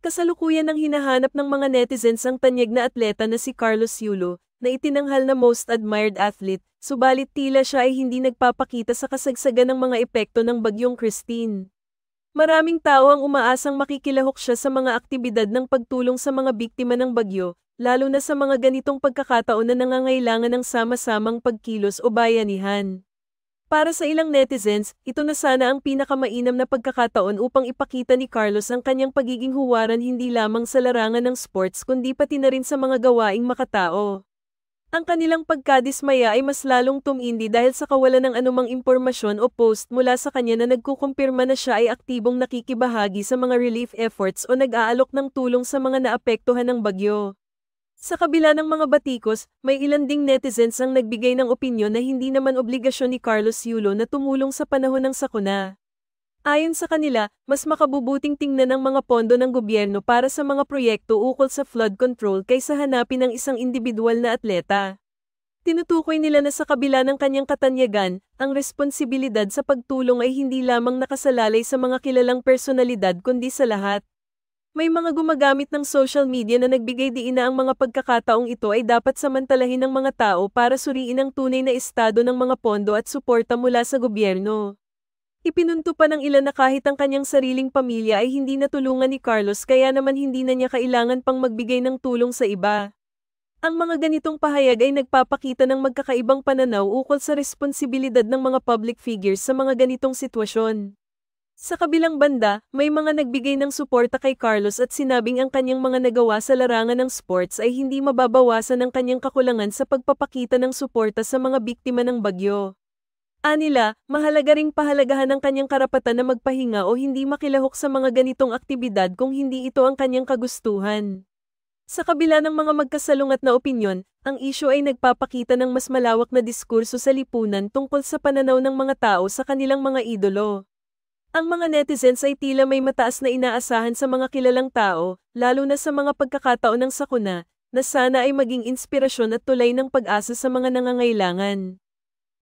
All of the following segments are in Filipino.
Kasalukuyan ang hinahanap ng mga netizens ang tanyag na atleta na si Carlos Yulo, na itinanghal na most admired athlete, subalit tila siya ay hindi nagpapakita sa kasagsagan ng mga epekto ng Bagyong Christine. Maraming tao ang umaasang makikilahok siya sa mga aktibidad ng pagtulong sa mga biktima ng bagyo, lalo na sa mga ganitong pagkakataon na nangangailangan ng sama-samang pagkilos o bayanihan. Para sa ilang netizens, ito na sana ang pinakamainam na pagkakataon upang ipakita ni Carlos ang kanyang pagiging huwaran hindi lamang sa larangan ng sports kundi pati na rin sa mga gawaing makatao. Ang kanilang pagkadismaya ay mas lalong tumindi dahil sa kawalan ng anumang impormasyon o post mula sa kanya na nagkukumpirma na siya ay aktibong nakikibahagi sa mga relief efforts o nag-aalok ng tulong sa mga naapektuhan ng bagyo. Sa kabila ng mga batikos, may ilan ding netizens ang nagbigay ng opinyon na hindi naman obligasyon ni Carlos Yulo na tumulong sa panahon ng sakuna. Ayon sa kanila, mas makabubuting tingnan ang mga pondo ng gobyerno para sa mga proyekto ukol sa flood control kaysa hanapin ang isang individual na atleta. Tinutukoy nila na sa kabila ng kanyang katanyagan, ang responsibilidad sa pagtulong ay hindi lamang nakasalalay sa mga kilalang personalidad kundi sa lahat. May mga gumagamit ng social media na nagbigay diin na ang mga pagkakataong ito ay dapat samantalahin ng mga tao para suriin ang tunay na estado ng mga pondo at suporta mula sa gobyerno. Ipinunto pa ng ilan na kahit ang kanyang sariling pamilya ay hindi natulungan ni Carlos kaya naman hindi na niya kailangan pang magbigay ng tulong sa iba. Ang mga ganitong pahayag ay nagpapakita ng magkakaibang pananaw ukol sa responsibilidad ng mga public figures sa mga ganitong sitwasyon. Sa kabilang banda, may mga nagbigay ng suporta kay Carlos at sinabing ang kanyang mga nagawa sa larangan ng sports ay hindi mababawasan ang kanyang kakulangan sa pagpapakita ng suporta sa mga biktima ng bagyo. Anila, mahalaga ring pahalagahan ang kanyang karapatan na magpahinga o hindi makilahok sa mga ganitong aktibidad kung hindi ito ang kanyang kagustuhan. Sa kabila ng mga magkasalungat na opinyon, ang isyu ay nagpapakita ng mas malawak na diskurso sa lipunan tungkol sa pananaw ng mga tao sa kanilang mga idolo. Ang mga netizens ay tila may mataas na inaasahan sa mga kilalang tao, lalo na sa mga pagkakataon ng sakuna, na sana ay maging inspirasyon at tulay ng pag-asa sa mga nangangailangan.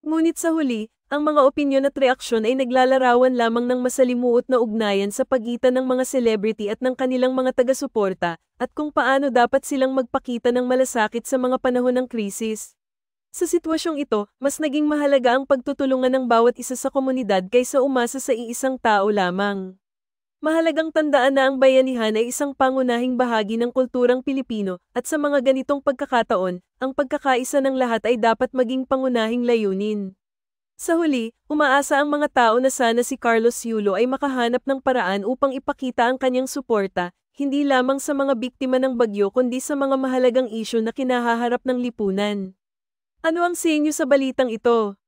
Ngunit sa huli, ang mga opinyon at reaksyon ay naglalarawan lamang ng masalimuot na ugnayan sa pagitan ng mga celebrity at ng kanilang mga taga-suporta, at kung paano dapat silang magpakita ng malasakit sa mga panahon ng krisis. Sa sitwasyong ito, mas naging mahalaga ang pagtutulungan ng bawat isa sa komunidad kaysa umasa sa iisang tao lamang. Mahalagang tandaan na ang bayanihan ay isang pangunahing bahagi ng kulturang Pilipino, at sa mga ganitong pagkakataon, ang pagkakaisa ng lahat ay dapat maging pangunahing layunin. Sa huli, umaasa ang mga tao na sana si Carlos Yulo ay makahanap ng paraan upang ipakita ang kanyang suporta, hindi lamang sa mga biktima ng bagyo kundi sa mga mahalagang isyu na kinahaharap ng lipunan. Ano ang sa inyo sa balitang ito?